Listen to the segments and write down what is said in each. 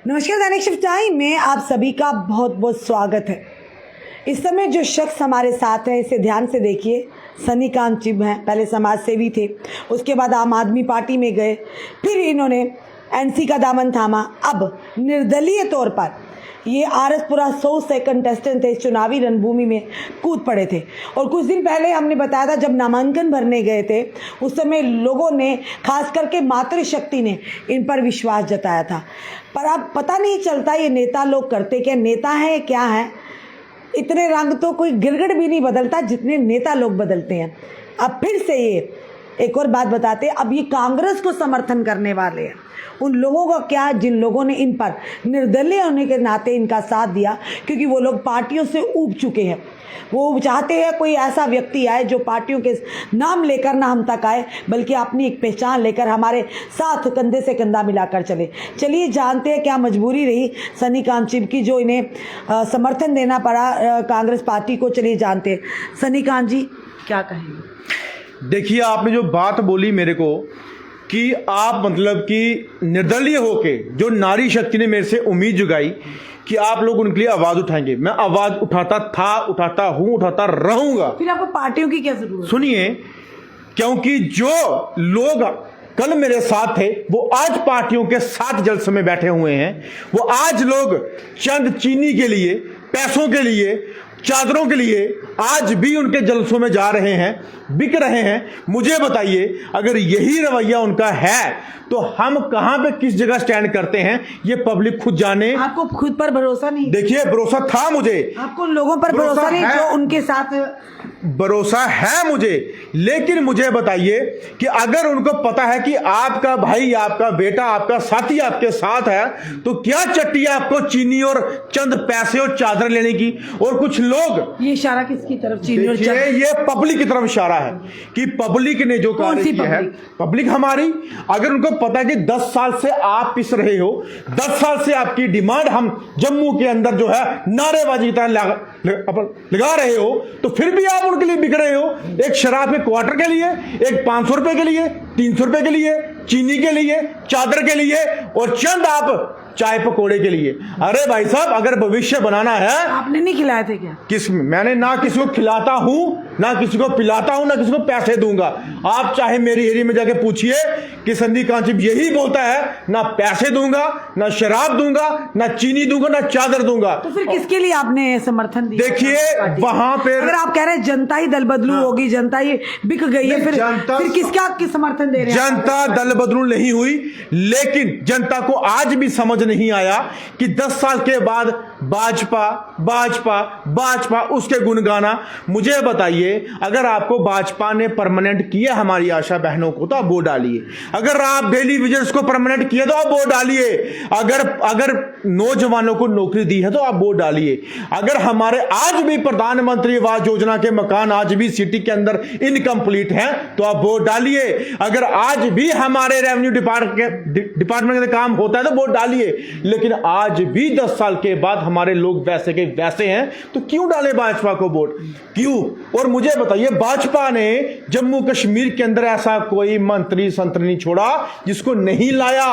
नमस्कार, दैनिक shift time में आप सभी का बहुत बहुत स्वागत है। इस समय जो शख्स हमारे साथ है इसे ध्यान से देखिए। सनी कांत चिब हैं, पहले समाज सेवी थे, उसके बाद आम आदमी पार्टी में गए, फिर इन्होंने एनसी का दामन थामा, अब निर्दलीय तौर पर ये आरएसपुरा 100 से कंटेस्टेंट थे, चुनावी रणभूमि में कूद पड़े थे। और कुछ दिन पहले हमने बताया था जब नामांकन भरने गए थे उस समय लोगों ने, खास करके मातृशक्ति ने, इन पर विश्वास जताया था। पर अब पता नहीं चलता ये नेता लोग करते क्या, नेता है क्या है। इतने रंग तो कोई गिरगिट भी नहीं बदलता जितने नेता लोग बदलते हैं। अब फिर से ये एक और बात बताते हैं, अब ये कांग्रेस को समर्थन करने वाले हैं। उन लोगों का क्या जिन लोगों ने इन पर निर्दलीय होने के नाते इनका साथ दिया, क्योंकि वो लोग पार्टियों से ऊब चुके हैं। वो चाहते हैं कोई ऐसा व्यक्ति आए जो पार्टियों के नाम लेकर ना हम तक आए, बल्कि अपनी एक पहचान लेकर हमारे साथ कंधे से कंधा मिलाकर चले। चलिए जानते हैं क्या मजबूरी रही सनी कांत चिब की जो इन्हें समर्थन देना पड़ा कांग्रेस पार्टी को। चलिए जानते हैं, सनी कांत जी क्या कहेंगे। देखिए, आपने जो बात बोली मेरे को कि आप मतलब कि निर्दलीय होके जो नारी शक्ति ने मेरे से उम्मीद जगाई कि आप लोग उनके लिए आवाज उठाएंगे, मैं आवाज उठाता था, उठाता हूं, उठाता रहूंगा। फिर आपको पार्टियों की क्या जरूरत? सुनिए, क्योंकि जो लोग कल मेरे साथ थे वो आज पार्टियों के साथ जलसे में बैठे हुए हैं। वो आज लोग चंद चीनी के लिए, पैसों के लिए, चादरों के लिए आज भी उनके जलसों में जा रहे हैं, बिक रहे हैं। मुझे बताइए, अगर यही रवैया उनका है तो हम कहां पे किस जगह स्टैंड करते हैं ये पब्लिक खुद जाने। आपको खुद पर भरोसा नहीं? देखिए, भरोसा था मुझे, आपको उन लोगों पर भरोसा नहीं जो उनके साथ? भरोसा है मुझे, लेकिन मुझे बताइए कि अगर उनको पता है कि आपका भाई, आपका बेटा, आपका साथी आपके साथ है तो क्या चट्टी है आपको चीनी और चंद पैसे और चादर लेने की। और कुछ लोग, ये इशारा किसकी तरफ? चीनी और चादर, ये पब्लिक की तरफ इशारा है कि पब्लिक ने जो कार्य किया है, पब्लिक हमारी, अगर उनको पता है कि 10 साल से आप पिस रहे हो, 10 साल से आपकी डिमांड हम जम्मू के अंदर जो है नारेबाजी की तरह लगा रहे हो, तो फिर भी आप उनके लिए बिक रहे हो। एक शराब के क्वार्टर के लिए, एक 500 रुपए के लिए, 300 रुपए के लिए, चीनी के लिए, चादर के लिए और चंद आप चाय पकोड़े के लिए। अरे भाई साहब, अगर भविष्य बनाना है। आपने नहीं खिलाए थे क्या? मैंने ना किसी को खिलाता हूं, ना किसी को पिलाता हूं, ना किसी को पैसे दूंगा। आप चाहे मेरी एरिया में जाके पूछिए कि सनी कांत चिब यही बोलता है, ना पैसे दूंगा, ना शराब दूंगा, ना चीनी दूंगा, ना चादर दूंगा। तो फिर किसके लिए आपने समर्थन दिया? देखिए, वहां पे अगर आप कह रहे हैं जनता ही दल बदलू होगी, जनता ही बिक गई है, फिर किसका समर्थन दे रहे हैं? जनता दल बदलू नहीं हुई, लेकिन जनता को आज भी समझ नहीं आया कि 10 साल के बाद भाजपा भाजपा भाजपा उसके गुण गाना। मुझे बताइए, अगर आपको भाजपा ने परमानेंट किया हमारी आशा बहनों को तो आप वोट डालिए। अगर आप डेली विजिट्स को परमानेंट किया तो आप वोट डालिए। अगर नौजवानों को नौकरी दी है तो आप वोट डालिए। अगर हमारे आज भी प्रधानमंत्री आवास योजना के मकान आज भी सिटी के अंदर इनकम्प्लीट हैं तो आप वोट डालिए। अगर आज भी हमारे रेवेन्यू डिपार्टमेंट का काम होता है तो वोट डालिए। लेकिन आज भी 10 साल के बाद हमारे लोग वैसे के वैसे हैं तो क्यों डाले भाजपा को वोट, क्यों? और मुझे बताइए, भाजपा ने जम्मू कश्मीर के अंदर ऐसा कोई मंत्री संतरी नहीं छोड़ा जिसको नहीं लाया।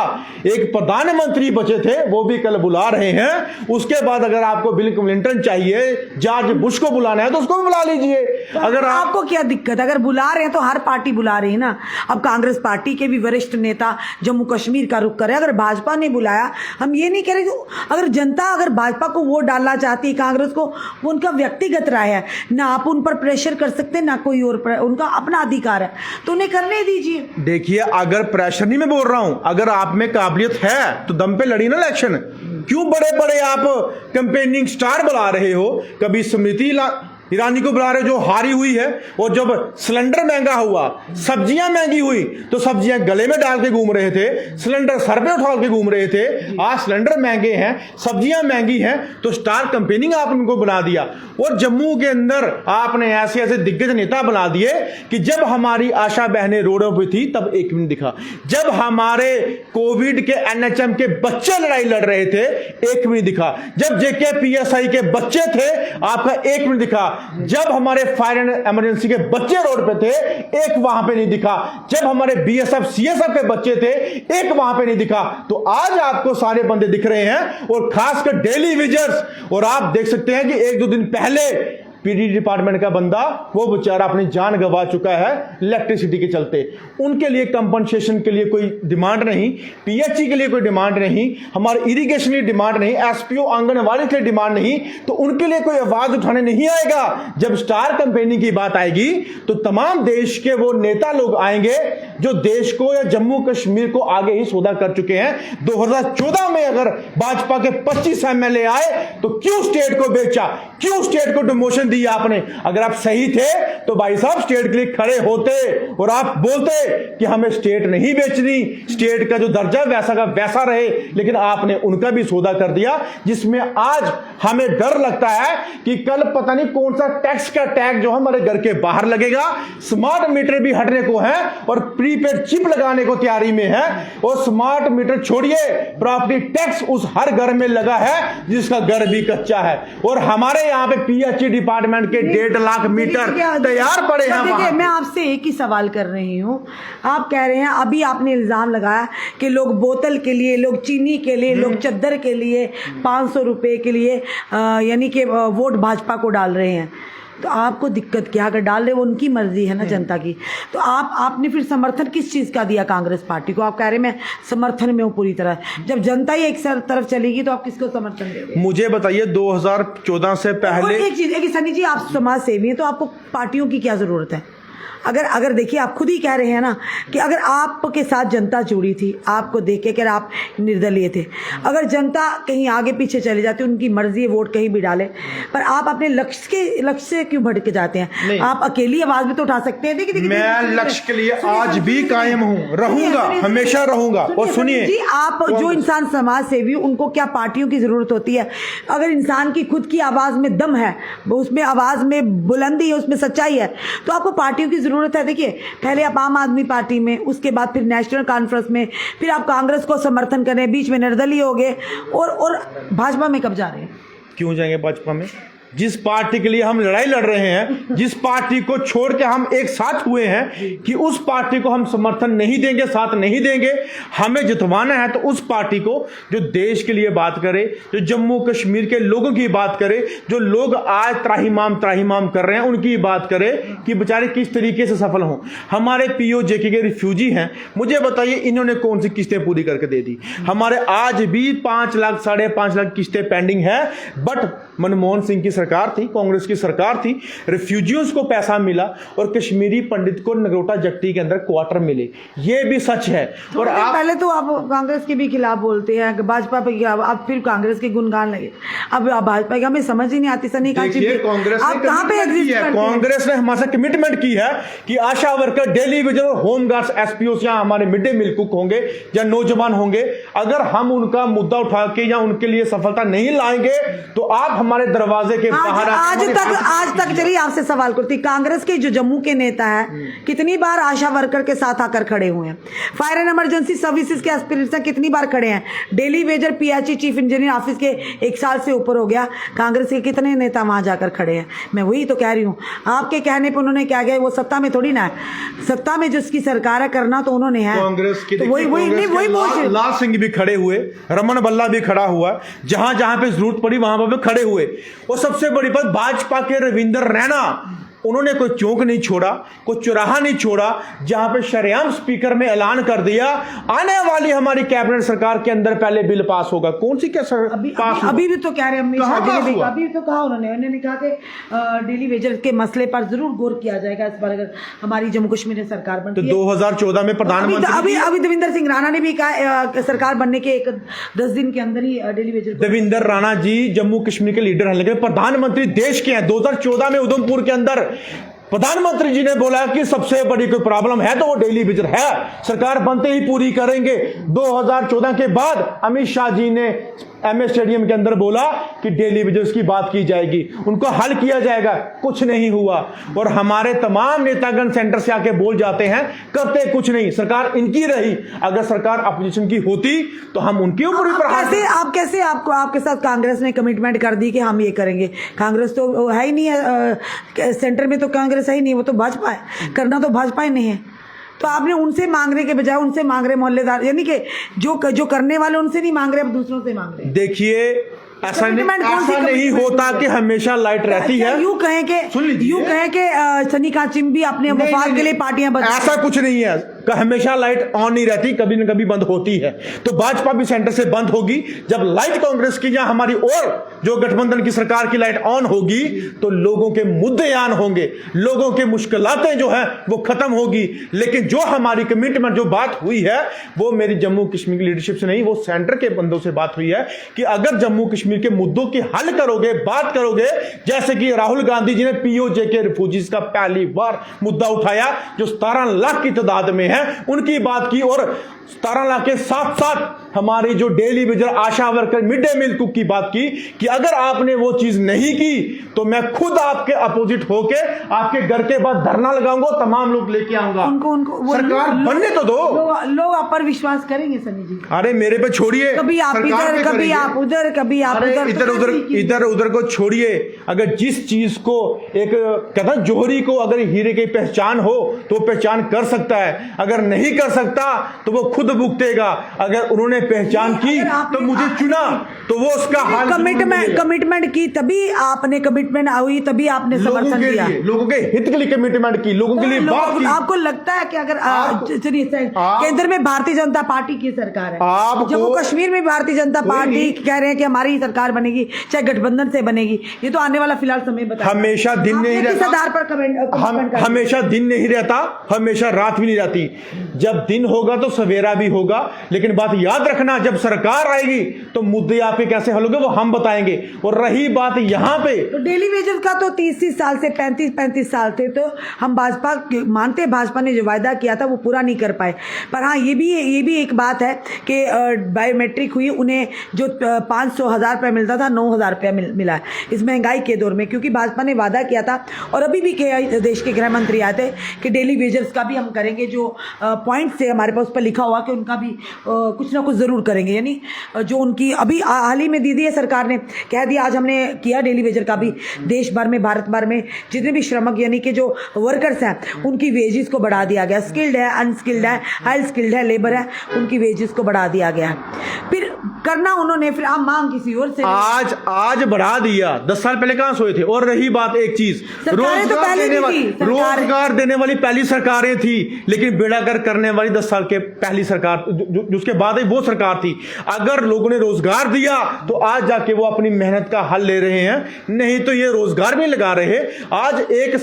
एक प्रधानमंत्री बचे थे, वो भी कल बुला रहे हैं। उसके बाद अगर आपको बिल क्लिंटन चाहिए, जॉर्ज बुश को बुलाना है तो उसको भी बुला लीजिए। अगर आपको क्या दिक्कत? अगर बुला रहे हैं तो हर पार्टी बुला रही है ना। अब कांग्रेस पार्टी के भी वरिष्ठ नेता जम्मू कश्मीर का रुख करे। अगर भाजपा ने बुलाया, हम ये नहीं कह रहे, अगर जनता अगर भाजपा को वोट डालना चाहती है, कांग्रेस को, वो उनका व्यक्तिगत राय है ना, आप उन पर प्रेशर कर सकते ना कोई और, उनका अपना अधिकार है तो उन्हें करने दीजिए। देखिए, अगर प्रेशर नहीं मैं बोल रहा हूं, अगर आप में काबिलियत है तो दम पे लड़ी ना इलेक्शन। क्यों बड़े बड़े आप कैंपेनिंग स्टार बुला रहे हो? कभी स्मृति ईरानी को बुला रहे जो हारी हुई है। और जब सिलेंडर महंगा हुआ, सब्जियां महंगी हुई तो सब्जियां गले में डाल के घूम रहे थे, सिलेंडर सर पे उठा के घूम रहे थे। आज सिलेंडर महंगे हैं, सब्जियां महंगी हैं तो स्टार कैंपेनिंग आपने उनको बना दिया। और जम्मू के अंदर आपने ऐसे ऐसे दिग्गज नेता बना दिए कि जब हमारी आशा बहनें रोडों पर थी तब एक मिनट दिखा, जब हमारे कोविड के एनएचएम के बच्चे लड़ाई लड़ रहे थे एक मिनट दिखा, जब जेके पीएसआई के बच्चे थे आपका एक मिनट दिखा, जब हमारे फायर एंड इमरजेंसी के बच्चे रोड पे थे, एक वहां पे नहीं दिखा। जब हमारे बीएसएफ सीएसएफ के बच्चे थे, एक वहां पे नहीं दिखा। तो आज आपको सारे बंदे दिख रहे हैं, और खासकर डेली विजर्स। और आप देख सकते हैं कि एक दो दिन पहले पीडी डिपार्टमेंट का बंदा, वो बेचारा अपनी जान गंवा चुका है इलेक्ट्रिसिटी के चलते। उनके लिए कंपनसेशन के लिए कोई डिमांड नहीं, पीएचई के लिए कोई डिमांड नहीं, हमारे इरिगेशन के लिए डिमांड नहीं, एसपीओ आंगनवाड़ी के लिए डिमांड नहीं। तो उनके लिए कोई आवाज उठाने नहीं आएगा। जब स्टार कंपेनिंग की बात आएगी तो तमाम देश के वो नेता लोग आएंगे जो देश को या जम्मू कश्मीर को आगे ही सौदा कर चुके हैं। 2014 में अगर भाजपा के 25 एमएलए आए तो क्यों स्टेट को बेचा, क्यों स्टेट को डिमोशन दिया आपने? अगर आप सही थे तो भाई साहब स्टेट के लिए खड़े होते और आप बोलते कि हमें स्टेट नहीं बेचनी, स्टेट का जो दर्जा वैसा का वैसा रहे। लेकिन आपने उनका भी सौदा कर दिया, जिसमें आज हमें डर लगता है कि कल पता नहीं कौन सा टैक्स का टैग जो हमारे घर के बाहर लगेगा। स्मार्ट मीटर भी हटने को है और प्रीपेड चिप लगाने को तैयारी में है। और स्मार्ट मीटर छोड़िए, प्रॉपर्टी टैक्स उस हर घर में लगा है जिसका घर भी कच्चा है। और हमारे यहाँ पे पीएचई डिपार्टमेंट के 1.5 लाख मीटर तैयार पड़े हैं। देखिए, मैं आपसे एक ही सवाल कर रही हूँ। आप कह रहे हैं, अभी आपने इल्जाम लगाया कि लोग बोतल के लिए, लोग चीनी के लिए, लोग चद्दर के लिए, 500 रुपए के लिए यानी कि वोट भाजपा को डाल रहे हैं। तो आपको दिक्कत क्या? अगर डाल रहे, वो उनकी मर्जी है ना, जनता की। तो आपने फिर समर्थन किस चीज़ का दिया कांग्रेस पार्टी को? आप कह रहे मैं समर्थन में हूँ पूरी तरह। जब जनता ही एक तरफ चलेगी तो आप किसको समर्थन देंगे? मुझे बताइए, 2014 से पहले एक चीज़ है कि सनी जी, आप समाज सेवी हैं, तो आपको पार्टियों की क्या ज़रूरत है? अगर देखिए, आप खुद ही कह रहे हैं ना कि अगर आपके साथ जनता जुड़ी थी, आपको देख के अगर आप निर्दलीय थे, अगर जनता कहीं आगे पीछे चली जाती, उनकी मर्जी है, वोट कहीं भी डाले, पर आप अपने लक्ष्य से क्यों भटके जाते हैं? आप अकेली आवाज भी तो उठा सकते हैं। देखिए, मैं लक्ष्य के लिए आज भी कायम हूँ, रहूंगा, हमेशा रहूंगा। और सुनिए जी, आप जो इंसान समाज सेवी, उनको क्या पार्टियों की जरूरत होती है? अगर इंसान की खुद की आवाज में दम है, उसमें आवाज में बुलंदी है, उसमें सच्चाई है, तो आपको पार्टियों की जरूरत है। देखिए, पहले आप आम आदमी पार्टी में, उसके बाद फिर नेशनल कॉन्फ्रेंस में, फिर आप कांग्रेस को समर्थन कर रहे हैं, बीच में निर्दलीय हो गए, और भाजपा में कब जा रहे हैं? क्यों जाएंगे भाजपा में? जिस पार्टी के लिए हम लड़ाई लड़ रहे हैं, जिस पार्टी को छोड़ के हम एक साथ हुए हैं, कि उस पार्टी को हम समर्थन नहीं देंगे, साथ नहीं देंगे। हमें जितवाना है तो उस पार्टी को जो देश के लिए बात करे, जो जम्मू कश्मीर के लोगों की बात करे, जो लोग आज त्राहिमाम कर रहे हैं, उनकी बात करे कि बेचारे किस तरीके से सफल हों। हमारे पीओजेके के रिफ्यूजी हैं, मुझे बताइए इन्होंने कौन सी किस्तें पूरी करके दे दी? हमारे आज भी 5 लाख 5.5 लाख किस्तें पेंडिंग है। बट मनमोहन सिंह की सरकार थी, कांग्रेस की सरकार थी, रिफ्यूजियों को पैसा मिला और कश्मीरी पंडित को नगरोटा जट्टी के अंदर क्वार्टर मिले। ये भी सच है। और आप पहले तो आप कांग्रेस के भी खिलाफ बोलते हैं, भाजपा पे खिलाफ, अब फिर कांग्रेस के गुणगान लगे। अब भाजपा की हमें समझ ही नहीं आती। सनी कांग्रेस आप कहां पे एग्जिस्ट करते हैं? कांग्रेस ने हमारे कमिटमेंट की है कि ASHA worker, daily wager, home guards, SPO यहाँ हमारे मिड डे मील कुक होंगे या नौजवान होंगे। अगर हम उनका मुद्दा उठा के या उनके लिए सफलता नहीं लाएंगे तो आप हमारे दरवाजे के बाहर आज तक चलिए आपसे सवाल करती, कांग्रेस के जो जम्मू के नेता है कितनी बार आशा वर्कर के साथ आकर खड़े हुए हैं? फायर एंड इमरजेंसी सर्विसेज के एस्पिरेंट्स कितनी बार खड़े हैं? Daily Vaser, PHE, chief engineer office के 1 साल से ऊपर हो गया, कांग्रेस के कितने नेता वहां जाकर खड़े हैं? मैं वही तो कह रही हूँ, आपके कहने पर उन्होंने क्या किया? वो सत्ता में थोड़ी ना है, सत्ता में जिसकी सरकार है, करना तो उन्होंने है। कांग्रेस की वही लाल सिंह भी खड़े हुए, रमन बल्ला भी खड़ा हुआ, जहां जहां पे जरूरत पड़ी वहां पे खड़े हुए। और सबसे बड़ी बात, भाजपा के रविंदर रैना, उन्होंने कोई चौक नहीं छोड़ा, कोई चौराहा नहीं छोड़ा, जहां पे शरेआम स्पीकर में ऐलान कर दिया आने वाली हमारी कैबिनेट सरकार के अंदर पहले बिल पास होगा। कौन सी क्या अभी भी तो कह रहे हैं, अभी तो कहा उन्होंने कहा कि डेली वेजर के मसले पर जरूर गौर किया जाएगा, इस पर अगर हमारी जम्मू कश्मीर में सरकार बनती है। तो 2014 में प्रधानमंत्री अभी देवेंद्र सिंह राणा ने भी कहा सरकार बनने के 10 दिन के अंदर ही डेली वेजर। देवेंद्र राणा जी जम्मू कश्मीर के लीडर हैं, लेकिन प्रधानमंत्री देश के हैं। 2014 में उधमपुर के अंदर प्रधानमंत्री जी ने बोला कि सबसे बड़ी कोई प्रॉब्लम है तो वो डेली विजर है, सरकार बनते ही पूरी करेंगे। 2014 के बाद अमित शाह जी ने MS स्टेडियम के अंदर बोला कि डेली वेजेस की बात की जाएगी, उनको हल किया जाएगा, कुछ नहीं हुआ। और हमारे तमाम नेतागण सेंटर से आके बोल जाते हैं, करते कुछ नहीं, सरकार इनकी रही। अगर सरकार अपोजिशन की होती तो हम उनके ऊपर भी प्रहार। कैसे आपको आपके साथ कांग्रेस ने कमिटमेंट कर दी कि हम ये करेंगे? कांग्रेस तो है ही नहीं है, सेंटर में तो कांग्रेस है ही नहीं, वो तो भाजपा है, करना तो भाजपा ही नहीं है। तो आपने उनसे मांगने के बजाय उनसे मांग रहे मोहल्लेदार, यानी कि जो करने वाले उनसे नहीं मांग रहे, अब दूसरों से मांग रहे। देखिए ऐसा नहीं होता कि हमेशा लाइट रहती है। यूं कहें कि सनी कांचिम भी अपने मफाद के लिए पार्टियां बदल, ऐसा कुछ नहीं है, हमेशा लाइट ऑन नहीं रहती, कभी न कभी बंद होती है। तो भाजपा भी सेंटर से बंद होगी। जब लाइट कांग्रेस की या हमारी और जो गठबंधन की सरकार की लाइट ऑन होगी तो लोगों के मुद्दे आन होंगे, लोगों की मुश्किलातें जो है वो खत्म होगी। लेकिन जो हमारी कमिटमेंट, जो बात हुई है, वो मेरी जम्मू कश्मीर की लीडरशिप से नहीं, वो सेंटर के बंदों से बात हुई है कि अगर जम्मू कश्मीर के मुद्दों की हल करोगे, बात करोगे, जैसे कि राहुल गांधी जी ने POJ के रिफ्यूजीज का पहली बार मुद्दा उठाया, जो 17 लाख की तादाद में है, उनकी बात की, और 17 लाख के साथ साथ हमारी जो daily wager ASHA worker mid day meal cook की बात की कि अगर आपने वो चीज नहीं की तो मैं खुद आपके अपोजिट होके आपके घर के बाद धरना लगाऊंगा, तमाम लोग लेके आऊंगा। उनको सरकार बनने तो दो। लोग आप पर विश्वास करेंगे सनी जी? अरे मेरे पे छोड़िए, कभी आप इधर, कभी आप उधर, कभी आप इधर उधर को छोड़िए। अगर जिस चीज को एक कहता है जोहरी को अगर हीरे की पहचान हो तो पहचान कर सकता है, अगर नहीं कर सकता तो वो खुद भुगतेगा। अगर उन्होंने पहचान की तो मुझे चुना तो वो उसका हाल कमिटमेंट की, तभी आपने कमिटमेंट हुई, तभी आपने समर्थन दिया, लोगों के हित के लिए कमिटमेंट की, लोगों के लिए बात की। आपको लगता है कि अगर केंद्र में भारतीय जनता पार्टी की सरकार है, जम्मू कश्मीर में भारतीय जनता पार्टी कह रहे हैं कि हमारी ही सरकार बनेगी, चाहे गठबंधन से बनेगी, ये तो आने वाला फिलहाल समय बता, हमेशा दिन नहीं रहता, आधार पर हमेशा दिन नहीं रहता, हमेशा रात भी नहीं रहती। जब दिन होगा तो सवेरा भी होगा। लेकिन बात याद रखना, जब सरकार आएगी तो मुद्दे आपके कैसे हल होंगे वो हम बताएंगे। और रही बात यहाँ पे तो डेली वेजेस का, तो 30 साल से 35 साल थे, तो हम भाजपा मानते, भाजपा ने जो वायदा किया था वो पूरा नहीं कर पाए। पर हाँ, ये भी एक बात है कि बायोमेट्रिक हुई, उन्हें जो 500-1000 रुपये मिलता था, 9000 रुपया मिला इस महंगाई के दौर में, क्योंकि भाजपा ने वादा किया था। और अभी भी देश के गृह मंत्री आए थे कि डेली वेजेस का भी हम करेंगे, जो पॉइंट से हमारे पास उस पर लिखा हुआ कि उनका भी कुछ ना कुछ ज़रूर करेंगे। यानी जो उनकी अभी हाल ही में दी है सरकार ने, कह दिया आज हमने किया डेली वेजर का भी, देश भर में, भारत भर में जितने भी श्रमिक यानी कि जो वर्कर्स हैं उनकी वेजेस को बढ़ा दिया गया। स्किल्ड है, अनस्किल्ड है, हाई स्किल्ड है, लेबर है, उनकी वेजेस को बढ़ा दिया गया। फिर करना उन्होंने, फिर आप मांग किसी और से, आज बढ़ा दिया। 10 साल पहले कहां सोए थे? और रही बात एक चीज, रोजगार देने वाली पहली सरकारें थी, लेकिन बेड़ागर करने वाली 10 साल के पहली सरकार जो उसके बाद वो सरकार थी। अगर लोगों ने रोजगार दिया तो आज जाके वो अपनी मेहनत का हल ले रहे हैं, नहीं तो ये रोजगार भी लगा रहे। आज एक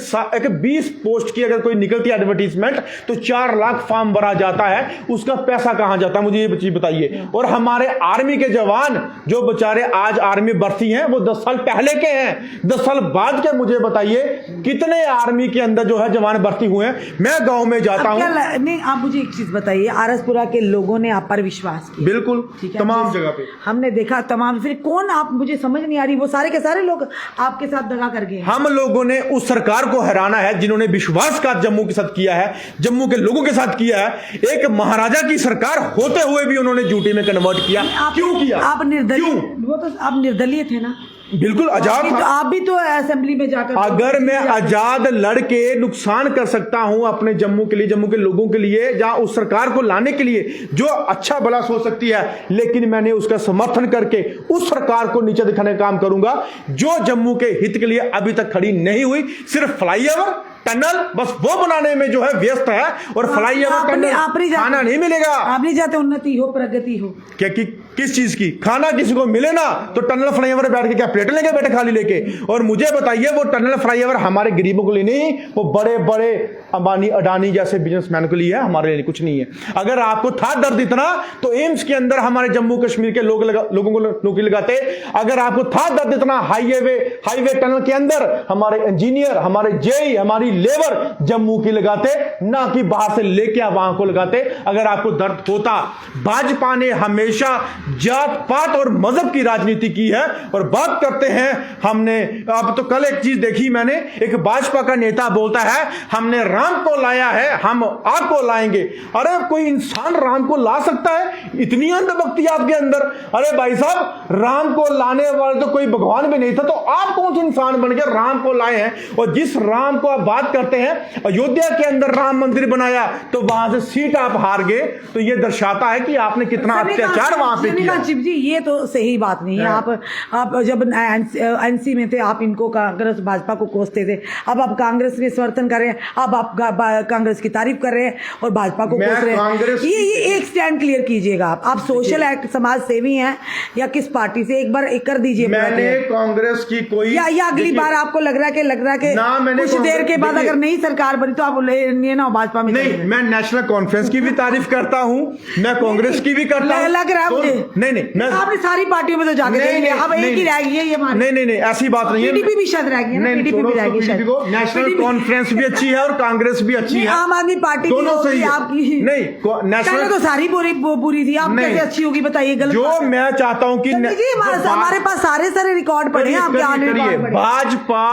20 पोस्ट की अगर कोई निकलती है एडवर्टीजमेंट तो 4 लाख फॉर्म भरा जाता है, उसका पैसा कहां जाता है मुझे ये चीज बताइए। और हमारे आर्मी के जवान जो बेचारे आज आर्मी भर्ती हैं वो 10 साल पहले के हैं, 10 साल बाद के मुझे बताइए कितने आर्मी के अंदर जो है जवान भर्ती हुए हैं। मैं गांव में जाता हूं। नहीं, आप मुझे एक चीज बताइए, आरसपुरा के लोगों ने आप पर विश्वास किया, बिल्कुल तमाम जगह पे हमने देखा, तमाम, फिर कौन, आप मुझे समझ नहीं आ रही, वो सारे के सारे लोग आपके साथ दगा कर गए। हम लोगों ने उस सरकार को हराना है जिन्होंने विश्वासघात जम्मू के साथ किया है, जम्मू के लोगों के साथ किया है। एक महाराजा की सरकार होते हुए भी उन्होंने ड्यूटी में कन्वर्ट किया। क्यों किया? आप निर्दलीय, वो तो आप निर्दलीय थे ना, बिल्कुल आजाद था। आप भी तो असेंबली में जाकर, अगर मैं आजाद लड़के नुकसान कर सकता हूं अपने जम्मू के लिए, जम्मू के लोगों के लिए, जहां उस सरकार को लाने के लिए जो अच्छा भला सोच सकती है, लेकिन मैंने उसका समर्थन करके उस सरकार को नीचे दिखाने का काम करूंगा जो जम्मू के हित के लिए अभी तक खड़ी नहीं हुई। सिर्फ फ्लाईओवर, टनल बस वो बनाने में जो है व्यस्त है, और फ्लाईओवर खाना नहीं मिलेगा। आप नहीं चाहते उन्नति हो, प्रगति हो? क्या किस चीज की? खाना किसी को मिले ना तो टनल फ्लाईओवर बैठ के क्या प्लेट लेंगे बैठे खाली लेके? और मुझे बताइए वो टनल फ्लाईओवर हमारे गरीबों के लिए नहीं, वो बड़े बड़े अंबानी अडानी जैसे बिजनेसमैन के लिए है, हमारे लिए कुछ नहीं है। अगर आपको था दर्द इतना तो एम्स के अंदर हमारे जम्मू कश्मीर के लोगों को नौकरी लगाते। अगर आपको था दर्द इतना हाईवे टनल के अंदर हमारे इंजीनियर, हमारे जेई, हमारी लेबर जम्मू की लगाते, ना कि बाहर से लेके वहां को लगाते। अगर आपको दर्द होता, भाजपा ने हमेशा जात पात और मजहब की राजनीति की है। और बात करते हैं हमने, अब तो कल एक चीज देखी मैंने, एक भाजपा का नेता बोलता है हमने राम को लाया है, हम आपको लाएंगे। अरे कोई इंसान राम को ला सकता है? इतनी अंधभक्ति आपके अंदर? अरे भाई साहब, राम को लाने वाले तो कोई भगवान भी नहीं था, तो आप कौन से इंसान बन के राम को लाए हैं? और जिस राम को आप बात करते हैं, अयोध्या के अंदर राम मंदिर बनाया तो वहां से सीट आप हार गए, तो यह दर्शाता है कि आपने कितना अत्याचार वहां पे किया। जी ये तो सही बात नहीं है। आप जब एनसी में थे, आप इनको कांग्रेस भाजपा को कोसते थे, अब आप कांग्रेस के समर्थन कर रहे हैं, अब आप कांग्रेस की तारीफ कर रहे हैं और भाजपा को कोस रहे हैं। ये एक स्टैंड क्लियर कीजिएगा। आप सोशल एक्ट समाज सेवी हैं या किस पार्टी से, एक बार एक कर दीजिए। मैंने कांग्रेस की कोई या अगली बार आपको लग रहा है कि कुछ देर के बाद अगर नई सरकार बनी तो आप ना भाजपा में नहीं। मैं नेशनल कॉन्फ्रेंस की भी तारीफ करता हूं, मैं कांग्रेस की भी करता हूं। लग रहा है मुझे नहीं, आपने सारी पार्टियों में तो जाके अब एक ही रह गई है। ये नहीं, ऐसी बात नहीं है। पीडीपी भी शायद रह गई है, पीडीपी भी रह गई शायद। नेशनल कॉन्फ्रेंस भी अच्छी है और कांग्रेस भी अच्छी है। आम आदमी पार्टी दोनों सही है। आपकी नहीं, नेशनल तो सारी बुरी थी, आप कैसे अच्छी होगी बताइए? गलत जो मैं चाहता हूं कि हमारे पास सारे रिकॉर्ड पड़े हैं, आप भाजपा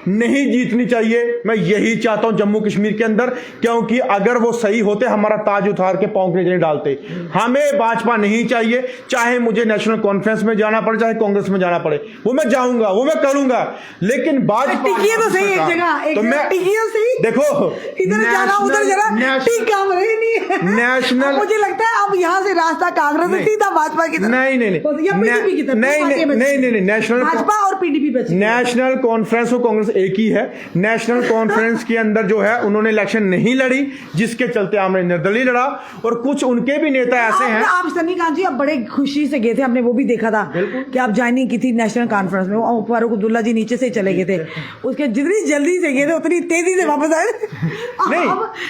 नहीं जीतनी चाहिए। मैं यही चाहता हूं जम्मू कश्मीर के अंदर, क्योंकि अगर वो सही होते हमारा ताज उतार के पांव के नीचे डालते। हमें भाजपा नहीं चाहिए, चाहे मुझे नेशनल कॉन्फ्रेंस में जाना पड़े, चाहे कांग्रेस में जाना पड़े, वो मैं जाऊंगा, वो मैं करूंगा। लेकिन भाजपा टिकिए तो सही एक जगह, तो मैं टिकिए सही। देखो, इधर जाना उधर जाना, ठीक काम रहे नहीं नेशनल। मुझे लगता है अब यहाँ से रास्ता कांग्रेस से सीधा भाजपा की तरफ। नहीं, नेशनल भाजपा और पीडीपी बची। नेशनल कॉन्फ्रेंस और कांग्रेस एक ही है। नेशनल कॉन्फ्रेंस के अंदर जो है उन्होंने इलेक्शन नहीं लड़ी, जिसके चलते हमने निर्दलीय लड़ा। और कुछ उनके भी नेता ऐसे हैं। आप सन्नीकांत जी आप बड़े खुशी से गए थे, हमने वो भी देखा था कि आप ज्वाइनिंग की थी नेशनल कॉन्फ्रेंस में। फारूक अब्दुल्ला जी नीचे से चले गए थे, उसके जितनी जल्दी से गए थे उतनी तेजी से वापस आए।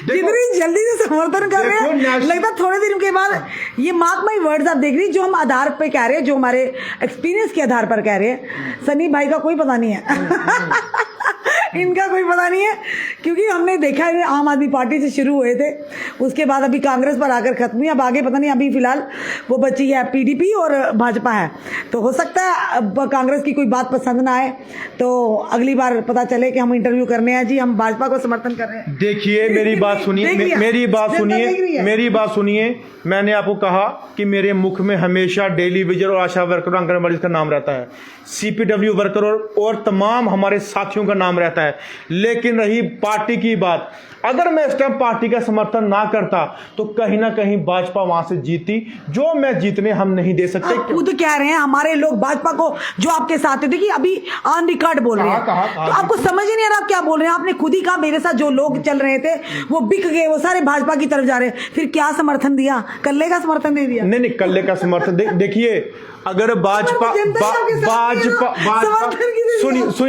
जितनी जल्दी से समर्थन कर रहे हैं, लगता है थोड़े दिन के बाद ये मार्क माई वर्ड्स आप देख रही, जो हम आधार पे कह रहे हैं, जो हमारे एक्सपीरियंस के आधार पर कह रहे हैं, सनी भाई का कोई पता नहीं है। इनका कोई पता नहीं है, क्योंकि हमने देखा है आम आदमी पार्टी से शुरू हुए थे, उसके बाद अभी कांग्रेस पर आकर खत्म हुई, अब आगे पता नहीं। अभी फिलहाल वो बची है पीडीपी और भाजपा है, तो हो सकता है अब कांग्रेस की कोई बात पसंद ना आए तो अगली बार पता चले कि हम इंटरव्यू करने हैं जी, हम भाजपा को समर्थन कर रहे हैं। देखिए मेरी बात सुनिए, मेरी बात सुनिए। मैंने आपको कहा कि मेरे मुख में हमेशा डेली विजर और आशा वर्कर, आंगनबाड़ी का नाम रहता है, सीपीडब्ल्यू वर्कर और तमाम हमारे साथियों का नाम रहता है। लेकिन रही पार्टी की बात, अगर मैं इस टाइम पार्टी का समर्थन ना करता तो कहीं ना कहीं भाजपा वहां से जीती, जो मैं जीतने हम नहीं दे सकते। आप खुद कह रहे हैं हमारे लोग भाजपा को जो आपके साथ थे, देखिए अभी ऑन रिकॉर्ड बोल रहे हैं, तो आपको समझ ही नहीं आ रहा आप क्या बोल रहे हैं। आपने खुद ही कहा मेरे साथ जो लोग चल रहे थे वो बिक गए, वो सारे भाजपा की तरफ जा रहे हैं, फिर क्या समर्थन दिया? कल्ले का समर्थन दे दिया? नहीं, कल्ले का समर्थन देखिए, अगर भाजपा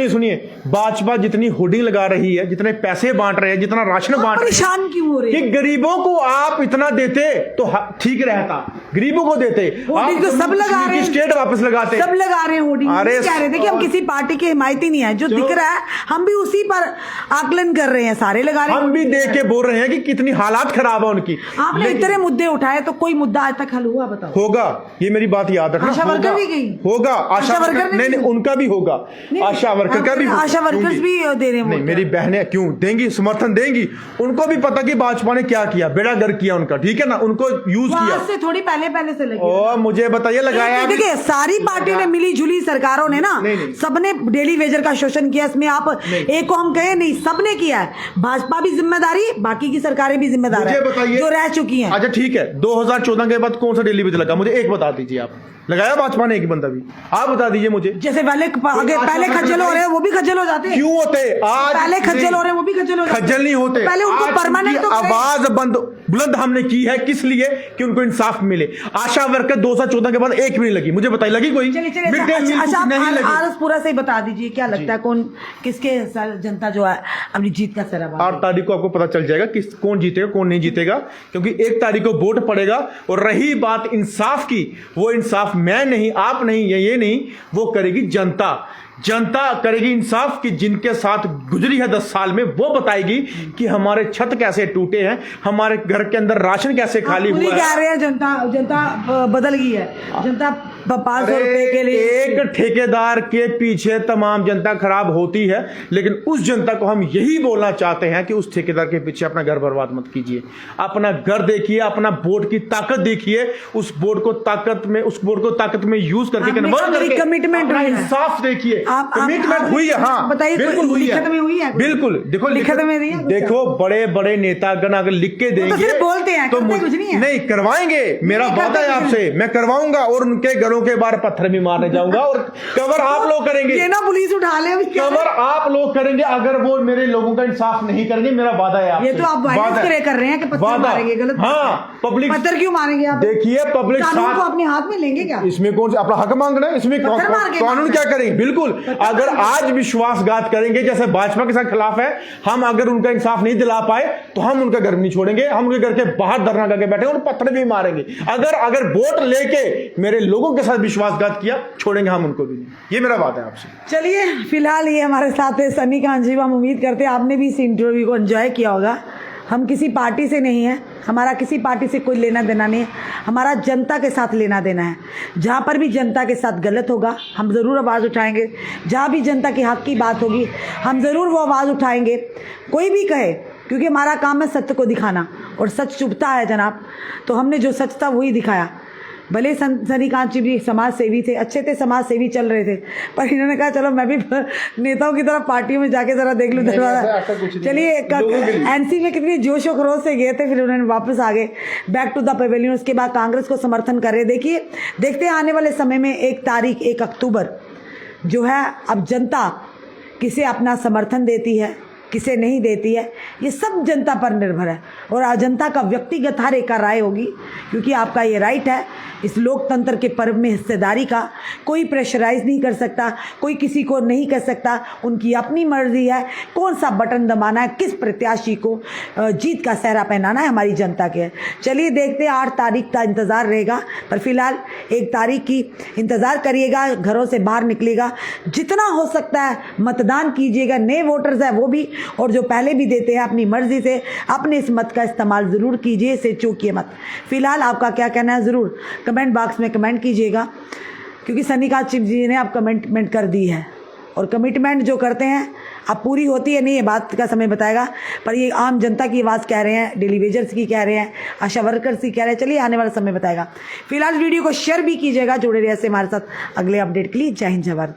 सुनिए, भाजपा जितनी होर्डिंग लगा रही है, जितने पैसे बांट रहे हैं, जितना राशन बांट रहे हैं, परेशान क्यों हो रहे हैं? कि गरीबों को आप इतना देते तो ठीक रहता, गरीबों को देते। होर्डिंग तो सब लगा रहे हैं, स्टेट वापस लगाते, सब लगा रहे हैं होर्डिंग। अरे कह रहे थे कि हम किसी पार्टी के हिमायती नहीं है, जो दिख रहा है हम भी उसी पर आकलन कर रहे हैं, सारे लगा रहे हैं। हम भी देख के बोल रहे हैं कि कितनी हालात खराब है उनकी। आपने इतने मुद्दे उठाए तो कोई मुद्दा आज तक हल हुआ? बताओ। होगा, ये मेरी बात याद रखना। आशा वर्कर भी गई, होगा आशा वर्कर, नहीं उनका भी होगा, आशा वर्कर का भी, आशा वर्कर्स भी दे रहे हैं। नहीं, मेरी बहनें क्यों देंगी, समर्थन देंगी। उनको भी पता कि भाजपा ने क्या किया, बेड़ा गर्क किया उनका, ठीक है ना, उनको यूज किया से थोड़ी पहले से लगी। और मुझे बताइए लगाया। देखिए सारी पार्टियों ने मिली जुली, सरकारों ने ना, सबने डेली वेजर का शोषण किया। इसमें आप एक को हम कहे नहीं, सबने किया है। भाजपा भी जिम्मेदारी, बाकी की सरकारें भी जिम्मेदार है जो रह चुकी हैं। अच्छा ठीक है, 2014 के बाद कौन सा डेली वेजर लगा? मुझे एक बता दीजिए, आप लगाया भाजपा ने एक बंदा भी? आप बता दीजिए मुझे। जैसे पहले खज्जल हो रहे हैं, वो भी खज्जल हो जाते हैं। क्यों होते होते आज, पहले खज्जल हो रहे हैं, वो भी खज्जल हो रहे हैं। खज्जल नहीं होते, पहले उनको आज परमानेंट उनकी तो करें। आवाज बुलंद हमने की है, किस लिए? कि उनको इंसाफ मिले। आशा वर्कर 2014 के बाद एक भी नहीं लगी, मुझे बताइए लगी कोई? चलिए मिड डे मील अच्छा, कुछ नहीं लगी। आरस पूरा से ही बता दीजिए, क्या लगता है कौन किसके जनता जो है अपनी जीत का सराबा? 8 तारीख को आपको पता चल जाएगा किस कौन जीतेगा कौन नहीं जीतेगा, क्योंकि 1 तारीख को वोट पड़ेगा। और रही बात इंसाफ की, वो इंसाफ मैं नहीं, आप नहीं, ये नहीं, वो करेगी जनता। जनता करेगी इंसाफ कि जिनके साथ गुजरी है 10 साल में, वो बताएगी कि हमारे छत कैसे टूटे हैं, हमारे घर के अंदर राशन कैसे खाली हुआ है। कह रहे हैं जनता बदल गई है, जनता 500 रुपए के लिए। एक ठेकेदार के पीछे तमाम जनता खराब होती है, लेकिन उस जनता को हम यही बोलना चाहते हैं कि उस ठेकेदार के पीछे अपना घर बर्बाद मत कीजिए। अपना घर देखिए, अपना वोट की ताकत देखिए, उस वोट को ताकत में यूज करके कन्वर्ट करके कमिटमेंट इंसाफ देखिए। कमिटमेंट हुई है, हाँ बताइए, बिल्कुल हुई लिखित में हुई है? बिल्कुल देखो, लिखित में दी है? देखो बड़े बड़े नेतागण अगर लिख के देंगे तो सिर्फ बोलते हैं, तो करते कुछ नहीं है। नहीं करवाएंगे, मेरा वादा है आपसे, मैं करवाऊंगा और उनके घरों के बाहर पत्थर भी मारने जाऊंगा और कवर आप लोग करेंगे। ये ना पुलिस उठा ले, कवर आप लोग करेंगे अगर वो मेरे लोगों का इंसाफ नहीं करेंगे, मेरा वादा है आपसे। ये तो आप वायलेंस कर रहे हैं कि पत्थर मारेंगे, गलत। हाँ, पब्लिक पत्थर क्यों मारेंगे आप? देखिए पब्लिक कानून को अपने हाथ में लेंगे क्या? इसमें कौन सा अपना हक मांगना है? इसमें कानून क्या करेंगे? बिल्कुल, अगर आज विश्वासघात करेंगे जैसे भाजपा के साथ खिलाफ है, हम अगर उनका इंसाफ नहीं दिला पाए तो हम उनका घर नहीं छोड़ेंगे, हम उनके घर के बाहर धरना करके बैठे और पत्थर भी मारेंगे। अगर वोट लेके मेरे लोगों के साथ विश्वासघात किया, छोड़ेंगे हम उनको भी नहीं। ये मेरा बात है आपसे। चलिए, फिलहाल ये हमारे साथ है सनी कांत जी। हम उम्मीद करते हैं आपने भी इस इंटरव्यू को एंजॉय किया होगा। हम किसी पार्टी से नहीं है, हमारा किसी पार्टी से कोई लेना देना नहीं है, हमारा जनता के साथ लेना देना है। जहाँ पर भी जनता के साथ गलत होगा हम ज़रूर आवाज़ उठाएंगे, जहाँ भी जनता के हक की बात होगी हम ज़रूर वो आवाज़ उठाएंगे, कोई भी कहे, क्योंकि हमारा काम है सत्य को दिखाना और सच चुभता है जनाब। तो हमने जो सच था वही दिखाया। भले सनी कांत जी भी समाज सेवी थे, अच्छे थे, समाज सेवी चल रहे थे, पर इन्होंने कहा चलो मैं भी नेताओं की तरह पार्टियों में जाके जरा देख लूँ दरवाजा। चलिए, एनसी में कितनी जोशो खरोश से गए थे, फिर उन्होंने वापस आ गए बैक टू द पेवेलियन। उसके बाद कांग्रेस को समर्थन कर रहे। देखिए, देखते हैं आने वाले समय में 1 अक्टूबर जो है, अब जनता किसे अपना समर्थन देती है, किसे नहीं देती है, ये सब जनता पर निर्भर है। और जनता का व्यक्तिगत हर एक का राय होगी, क्योंकि आपका ये राइट है। इस लोकतंत्र के पर्व में हिस्सेदारी का कोई प्रेशराइज नहीं कर सकता, कोई किसी को नहीं कर सकता, उनकी अपनी मर्जी है कौन सा बटन दबाना है, किस प्रत्याशी को जीत का सेहरा पहनाना है, हमारी जनता के है। चलिए देखते हैं, 8 तारीख का इंतज़ार रहेगा, पर फिलहाल 1 तारीख की इंतज़ार करिएगा, घरों से बाहर निकलिएगा, जितना हो सकता है मतदान कीजिएगा। नए वोटर्स हैं वो भी, और जो पहले भी देते हैं अपनी मर्जी से, अपने इस मत का इस्तेमाल ज़रूर कीजिए, इसे चूकिए मत। फिलहाल आपका क्या कहना है ज़रूर कमेंट बॉक्स में कमेंट कीजिएगा, क्योंकि सनी कांत जी ने आप कमिटमेंट कर दी है, और कमिटमेंट जो करते हैं अब पूरी होती है नहीं, ये बात का समय बताएगा। पर ये आम जनता की आवाज़ कह रहे हैं, डेली वेजर्स की कह रहे हैं, आशा वर्कर्स की कह रहे हैं। चलिए, आने वाला समय बताएगा। फिलहाल वीडियो को शेयर भी कीजिएगा, जुड़े रहिए ऐसे हमारे साथ अगले अपडेट के लिए। जय हिंद, जय भारत।